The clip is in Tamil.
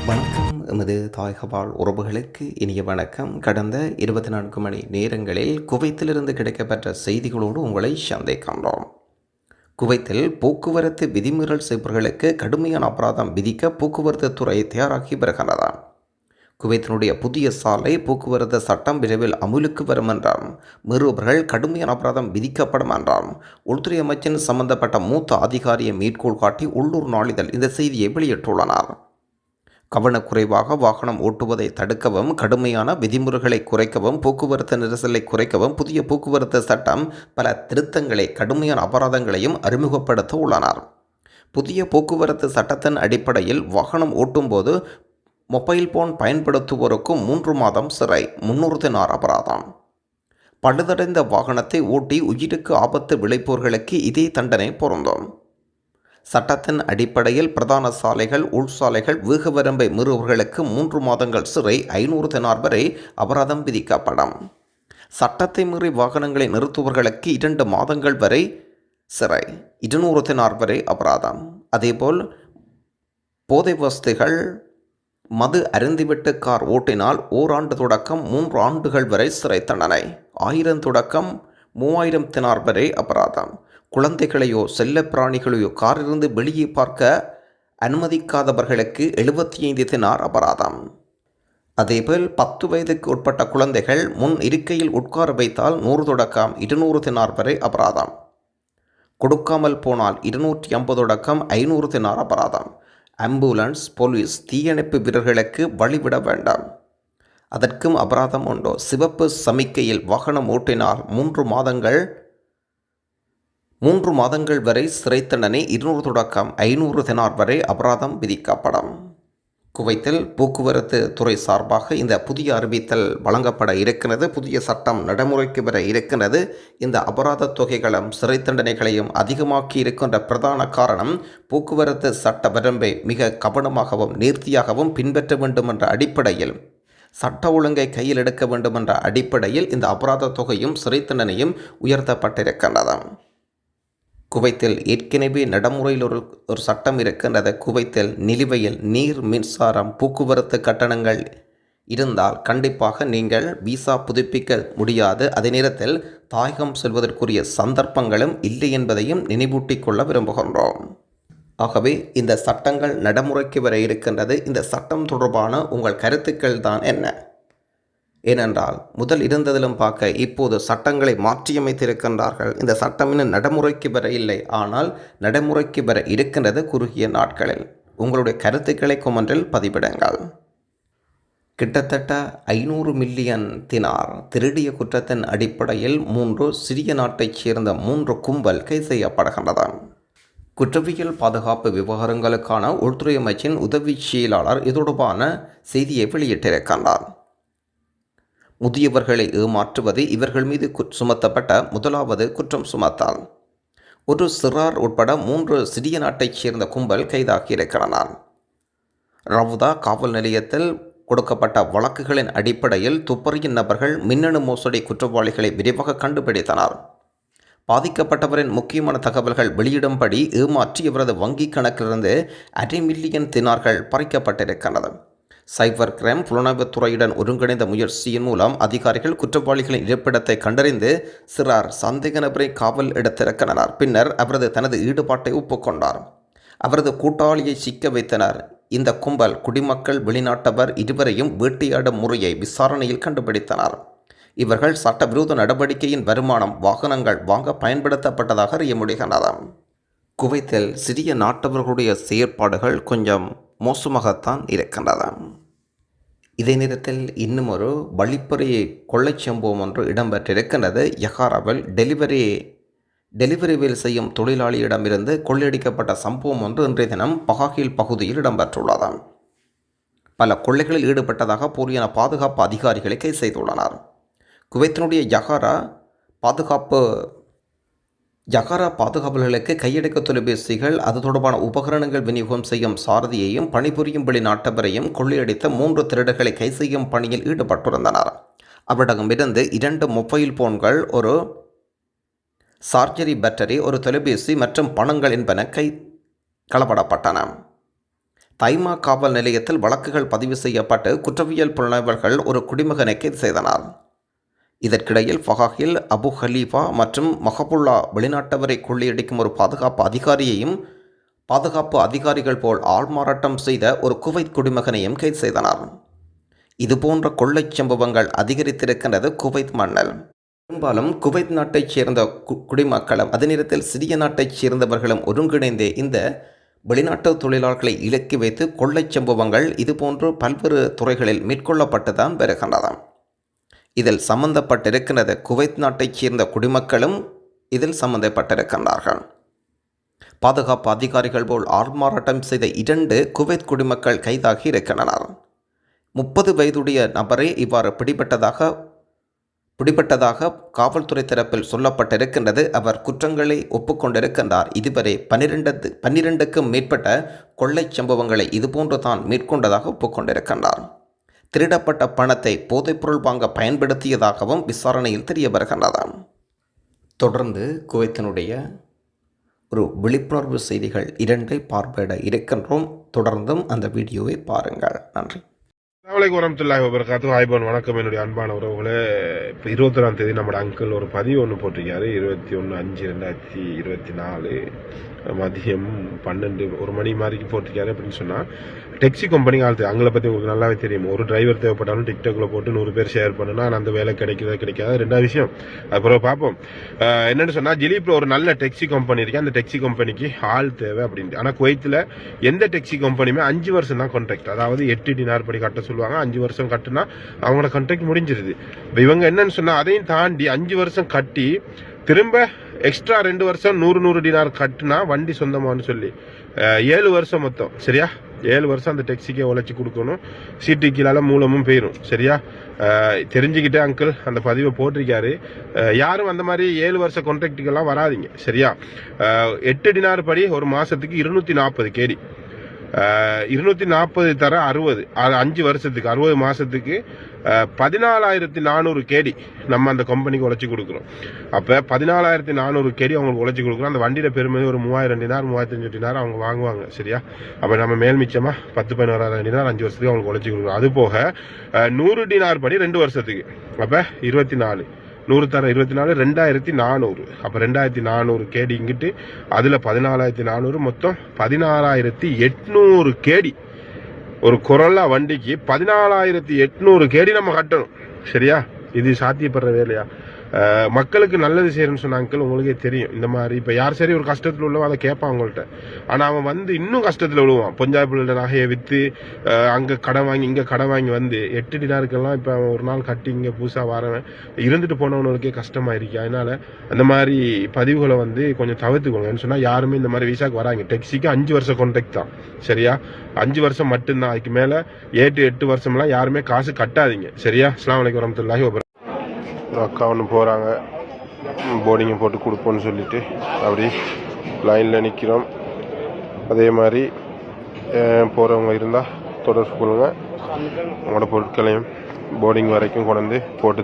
வணக்கம். எமது தாயகவாழ் உறவுகளுக்கு இனிய வணக்கம். கடந்த 24 மணி நேரங்களில் குவைத்திலிருந்து கிடைக்கப்பெற்ற செய்திகளோடு உங்களை சந்திக்கின்றோம். குவைத்தில் போக்குவரத்து விதிமீறல் செய்பவர்களுக்கு கடுமையான அபராதம் விதிக்க போக்குவரத்து துறை தயாராகி வருகிறது. குவைத்தினுடைய புதிய சாலை போக்குவரத்து சட்டம் விரைவில் அமுலுக்கு வரும் என்றாம், மீறுபவர்கள் கடுமையான அபராதம் விதிக்கப்படும் என்றாம் உள்துறை அமைச்சின் சம்பந்தப்பட்ட மூத்த அதிகாரியை மேற்கோள் காட்டி உள்ளூர் நாளிதழ் இந்த செய்தியை வெளியிட்டுள்ளனர். கவனக்குறைவாக வாகனம் ஓட்டுவதை தடுக்கவும், கடுமையான விதிமுறைகளை குறைக்கவும், போக்குவரத்து நெரிசலை குறைக்கவும் புதிய போக்குவரத்து சட்டம் பல திருத்தங்களை, கடுமையான அபராதங்களையும் அறிமுகப்படுத்த உள்ளனர். புதிய போக்குவரத்து சட்டத்தின் அடிப்படையில் வாகனம் ஓட்டும்போது மொபைல் போன் பயன்படுத்துவோருக்கு 3 மாதம் சிறை, 300 தினார் அபராதம். பழுதடைந்த வாகனத்தை ஓட்டி உயிருக்கு ஆபத்து விளைப்போர்களுக்கு இதே தண்டனை பொருந்தும். சட்டத்தின் அடிப்படையில் பிரதான சாலைகள், உள்சாலைகள், வேக வரம்பை மீறுபவர்களுக்கு 3 மாதங்கள் சிறை, 500 தினார் வரை அபராதம் விதிக்கப்படும். சட்டத்தை மீறி வாகனங்களை நிறுத்துபவர்களுக்கு 2 மாதங்கள் வரை சிறை, 200 தினார் வரை அபராதம். அதேபோல் போதை வஸ்துகள், மது அருந்திவிட்டு கார் ஓட்டினால் ஓராண்டு தொடக்கம் 3 ஆண்டுகள் வரை சிறை தண்டனை, 1000 தொடக்கம் 3000 தினார் வரை அபராதம். குழந்தைகளையோ செல்ல பிராணிகளையோ காரிலிருந்து வெளியே பார்க்க அனுமதிக்காதவர்களுக்கு 75 தினார் அபராதம். அதேபோல் 10 வயதுக்கு உட்பட்ட குழந்தைகள் முன் இருக்கையில் உட்கார வைத்தால் 100 தொடக்கம் 200 தினார் வரை அபராதம். கொடுக்காமல் போனால் 250 தொடக்கம் 500 தினார் அபராதம். ஆம்புலன்ஸ், போலீஸ், தீயணைப்பு வீரர்களுக்கு வழிவிட வேண்டாம், அதற்கும் அபராதம் உண்டோ. சிவப்பு சமிக்கையில் வாகனம் ஓட்டினால் 3 மாதங்கள் வரை சிறை தண்டனை, 200 தொடக்கம் 500 தினார் வரை அபராதம் விதிக்கப்படும். குவைத்தில் போக்குவரத்து துறை சார்பாக இந்த புதிய அறிவித்தல் வழங்கப்பட இருக்கிறது. புதிய சட்டம் நடைமுறைக்கு வர இருக்கிறது. இந்த அபராத தொகைகளும் சிறை தண்டனைகளையும் அதிகமாக்கி இருக்கின்ற பிரதான காரணம், போக்குவரத்து சட்ட வரம்பை மிக கவனமாகவும் நேர்த்தியாகவும் பின்பற்ற வேண்டும் என்ற அடிப்படையில், சட்ட ஒழுங்கை கையில் எடுக்க வேண்டும் என்ற அடிப்படையில் இந்த அபராத தொகையும் சிறை தண்டனையும் உயர்த்தப்பட்டிருக்கின்றது. குவைத்தில் ஏற்கனவே நடைமுறையில் ஒரு சட்டம் இருக்கின்றது. குவைத்தில் நிலுவையில் நீர், மின்சாரம், போக்குவரத்து கட்டணங்கள் இருந்தால் கண்டிப்பாக நீங்கள் விசா புதுப்பிக்க முடியாது. அதே நேரத்தில் தாயகம் செல்வதற்குரிய சந்தர்ப்பங்களும் இல்லை என்பதையும் நினைவூட்டிக் கொள்ள விரும்புகின்றோம். ஆகவே இந்த சட்டங்கள் நடைமுறைக்கு வர இருக்கின்றது. இந்த சட்டம் தொடர்பான உங்கள் கருத்துக்கள் தான் என்ன? ஏனென்றால் முதல் இருந்ததிலும் பார்க்க இப்போது சட்டங்களை மாற்றியமைத்திருக்கின்றார்கள். இந்த சட்டம் இன்னும் நடைமுறைக்கு வர இல்லை, ஆனால் நடைமுறைக்கு வர இருக்கின்றது குறுகிய நாட்களில். உங்களுடைய கருத்துக்களை கொமெண்டில் பதிவிடுங்கள். கிட்டத்தட்ட 500 மில்லியன் தினார் திருடிய குற்றத்தின் அடிப்படையில் 3 சிறிய நாட்டைச் சேர்ந்த 3 கும்பல் கைது செய்யப்படுகின்றன. குற்றவியல் பாதுகாப்பு விவகாரங்களுக்கான உள்துறை அமைச்சின் உதவி செயலாளர் இது தொடர்பான செய்தியை வெளியிட்டிருக்கின்றார். முதியவர்களை ஏமாற்றுவது இவர்கள் மீது சுமத்தப்பட்ட முதலாவது குற்றம் சுமத்தால். ஒரு சிறார் உட்பட 3 சிறிய நாட்டைச் சேர்ந்த கும்பல் கைதாகியிருக்கிறார். ரவுதா காவல் நிலையத்தில் கொடுக்கப்பட்ட வழக்குகளின் அடிப்படையில் துப்பறியும் நபர்கள் மின்னணு மோசடி குற்றவாளிகளை விரைவாக கண்டுபிடித்தனர். பாதிக்கப்பட்டவரின் முக்கியமான தகவல்கள் வெளியிடும்படி ஏமாற்றி இவரது வங்கிக் கணக்கிலிருந்து 500 மில்லியன் தினார்கள் பறிக்கப்பட்டிருக்கிறது. சைபர் கிரைம் புலனாய்வுத்துறையுடன் ஒருங்கிணைந்த முயற்சியின் மூலம் அதிகாரிகள் குற்றவாளிகளின் இருப்பிடத்தை கண்டறிந்து சிறார் சந்தேக நபரை காவல் எடுத்திருக்கிறார். பின்னர் அவரது தனது ஈடுபாட்டை ஒப்புக்கொண்டார். அவரது கூட்டாளியை சிக்க வைத்தனர். இந்த கும்பல் குடிமக்கள், வெளிநாட்டவர் இருவரையும் வேட்டையாடும் முறையை விசாரணையில் கண்டுபிடித்தனர். இவர்கள் சட்டவிரோத நடவடிக்கையின் வருமானம் வாகனங்கள் வாங்க பயன்படுத்தப்பட்டதாக அறிய முடிகின்றது. குவைத்தில் சிறிய நாட்டவர்களுடைய செயற்பாடுகள் கொஞ்சம் மோசமாகத்தான் இருக்கின்றது. இதே நேரத்தில் இன்னும் ஒரு வழிப்பறி கொள்ளை சம்பவம் ஒன்று இடம்பெற்றிருக்கின்றது. யகாராவில் டெலிவரி வேலை செய்யும் தொழிலாளியிடமிருந்து கொள்ளையடிக்கப்பட்ட சம்பவம் ஒன்று இன்றைய தினம் பகாகில் பகுதியில் இடம்பெற்றுள்ளது. பல கொள்ளைகளில் ஈடுபட்டதாக போலியான பாதுகாப்பு அதிகாரிகளை கைது செய்துள்ளனர். குவைத்தினுடைய யகாரா பாதுகாவலர்களுக்கு கையடக்க தொலைபேசிகள், அது தொடர்பான உபகரணங்கள் விநியோகம் செய்யும் சாரதியையும் பணிபுரியும் வெளிநாட்டவரையும் கொள்ளையடித்த 3 திருடர்களை கைது செய்யும் பணியில் ஈடுபட்டிருந்தனர். அவரிடமிருந்து 2 மொபைல் போன்கள், ஒரு சார்ஜரி பேட்டரி, ஒரு தொலைபேசி மற்றும் பணங்கள் என்பன களப்படப்பட்டன. தைமா காவல் நிலையத்தில் வழக்குகள் பதிவு செய்யப்பட்டு குற்றவியல் புலனாய்வர்கள் ஒரு குடிமகனை கைது செய்தனர். இதற்கிடையில் ஃபஹாஹில் அபு ஹலீஃபா மற்றும் மஹபுல்லா வெளிநாட்டவரை கொள்ளையடிக்கும் ஒரு பாதுகாப்பு அதிகாரியையும் பாதுகாப்பு அதிகாரிகள் போல் ஆள்மாறாட்டம் செய்த ஒரு குவைத் குடிமகனையும் கைது செய்தனர். இதுபோன்ற கொள்ளைச் சம்பவங்கள் அதிகரித்திருக்கின்றது குவைத் மண்ணில். பெரும்பாலும் குவைத் நாட்டைச் சேர்ந்த குடிமக்களும் அதே நேரத்தில் சிறிய நாட்டைச் சேர்ந்தவர்களும் ஒருங்கிணைந்தே இந்த வெளிநாட்டு தொழிலாளர்களை இலக்கி வைத்து கொள்ளைச் சம்பவங்கள் இதுபோன்று பல்வேறு துறைகளில் மேற்கொள்ளப்பட்டுதான் வருகின்றன. இதில் சம்பந்தப்பட்டிருக்கிறது குவைத் நாட்டைச் சேர்ந்த குடிமக்களும் இதில் சம்பந்தப்பட்டிருக்கின்றார்கள். பாதுகாப்பு அதிகாரிகள் போல் ஆள்மாறாட்டம் செய்த 2 குவைத் குடிமக்கள் கைதாகி இருக்கின்றனர். 30 வயதுடைய நபரே இவ்வாறு பிடிபட்டதாக காவல்துறை தரப்பில் சொல்லப்பட்டிருக்கின்றது. அவர் குற்றங்களை ஒப்புக்கொண்டிருக்கின்றார். இதுவரை 12க்கும் மேற்பட்ட கொள்ளைச் சம்பவங்களை இதுபோன்று தான் மேற்கொண்டதாக ஒப்புக்கொண்டிருக்கின்றார். திருடப்பட்ட பணத்தை போதைப்பொருள் வாங்க பயன்படுத்தியதாகவும் விசாரணையில் தெரிய வருகின்றது. தொடர்ந்து குவைத்தினுடைய ஒரு விழிப்புணர்வு செய்திகள் 2 பார்வையிட இருக்கின்றோம். தொடர்ந்தும் அந்த வீடியோவை பாருங்கள். நன்றி. அஸ்ஸலாமு வரஹ்மத்துல்லாஹி வபரகாத்துஹு. ஹாய்பான் வணக்கம் என்னுடைய அன்பான உறவுகளே. இப்போ 21ஆம் தேதி நம்மளோட அங்கிள் ஒரு பதிவு ஒன்று போட்டிருக்காரு. 21/5/2024 மதியம் 12 1 மணி மாதிரிக்கு போட்டிருக்காரு. அப்படின்னு சொன்னால் டெக்ஸி கம்பெனி அங்களை பற்றி உங்களுக்கு நல்லாவே தெரியும். ஒரு டிரைவர் தேவைப்பட்டாலும் டிக்டாக்ல போட்டு 100 பேர் ஷேர் பண்ணுனா அந்த வேலை கிடைக்காத 2வது விஷயம். அப்புறம் பார்ப்போம். என்னென்னு சொன்னால் ஜிலீப்பில் ஒரு நல்ல டெக்ஸி கம்பெனி இருக்கு. அந்த டெக்ஸி கம்பெனிக்கு ஆள் தேவை அப்படின்ட்டு. ஆனால் குவைத்தில் எந்த டெக்ஸி கம்பெனியுமே 5 வருஷம் தான் கான்ட்ராக்ட். அதாவது 8 டினார் படி கட்ட சொல்லுவாங்க. 5 வருஷம் கட்டுனா அவங்களோட கான்ட்ராக்ட் முடிஞ்சிருது. இவங்க என்னன்னு சொன்னால் அதையும் தாண்டி 5 வருஷம் கட்டி திரும்ப எக்ஸ்ட்ரா 2 வருஷம் 100 டினார் கட்டுனா வண்டி சொந்தமானு சொல்லி 7 வருஷம் மொத்தம். சரியா? 7 வருஷம் அந்த டெக்ஸிக்கே உழைச்சி கொடுக்கணும். சீட்டு கீழால மூலமும் போயிடும். சரியா? தெரிஞ்சுக்கிட்டே அங்கிள் அந்த பதிவை போட்டிருக்காரு. யாரும் அந்த மாதிரி 7 வருஷ கான்ட்ராக்டுக்கெல்லாம் வராதிங்க. சரியா? 8 டினார் படி ஒரு மாசத்துக்கு 240 கேடி. 240 தர 60 5 வருஷத்துக்கு 60 மாசத்துக்கு 14,400 கேடி நம்ம அந்த கம்பெனிக்கு உழைச்சி கொடுக்குறோம். அப்போ 14,400 கேடி அவங்களுக்கு உழைச்சி கொடுக்குறோம். அந்த வண்டியில பெருமதி ஒரு 3,000 டினார் 3,500 டினார் அவங்க வாங்குவாங்க. சரியா? அப்போ நம்ம மேல் மிச்சமா 10-11,000 டினார் 5 வருஷத்துக்கு அவங்களுக்கு உழைச்சி கொடுக்குறோம். அது போக 100 டினார் படி 2 வருஷத்துக்கு. அப்போ 24 100 தர 24 2,400. அப்போ 2,400 கேடி இங்கிட்டு அதில் 14,400 மொத்தம் 16,800 கேடி. ஒரு கொரோலா வண்டிக்கு 14,800 கேடி நம்ம கட்டணும். சரியா? இது சாத்தியப்படுற வேலையா? மக்களுக்கு நல்லது செய்யணும்னு சொன்ன அங்கிள் உங்களுக்கே தெரியும். இந்த மாதிரி இப்போ யார் சரி ஒரு கஷ்டத்தில் உள்ளவன் அதை கேட்பான் அவங்கள்ட்ட. ஆனால் அவன் வந்து இன்னும் கஷ்டத்தில் விழுவான். பஞ்சாபில் நகையை விற்று அங்கே கடன் வாங்கி இங்கே கடன் வாங்கி வந்து 8 டினாருக்கெல்லாம் இப்போ அவன் ஒரு நாள் கட்டி இங்கே புதுசாக வரவன் இருந்துட்டு போனவனுக்கே கஷ்டமாக இருக்கு. அதனால அந்த மாதிரி பதிவுகளை வந்து கொஞ்சம் தவிர்த்துக்கோங்கன்னு சொன்னால் யாருமே இந்த மாதிரி விசாக்கு வராங்க. டெக்ஸிக்கு 5 வருஷம் கான்ட்ராக்ட் தான். சரியா? 5 வருஷம் மட்டும்தான். அதுக்கு மேலே 8 வருஷம்லாம் யாருமே காசு கட்டாதீங்க. சரியா? அஸ்ஸலாமு அலைக்கும் வரஹ்மத்துல்லாஹி வபரகாத்துஹு. ஒரு அக்கா ஒன்று போகிறாங்க. போர்டிங்கை போட்டு கொடுப்போன்னு சொல்லிட்டு அப்படி லைனில் நிற்கிறோம். அதே மாதிரி போகிறவங்க இருந்தால் தொடர்பு கொள்ளுங்கள். உங்களோட பொருட்களையும் போர்டிங் வரைக்கும் கொண்டு வந்து போட்டு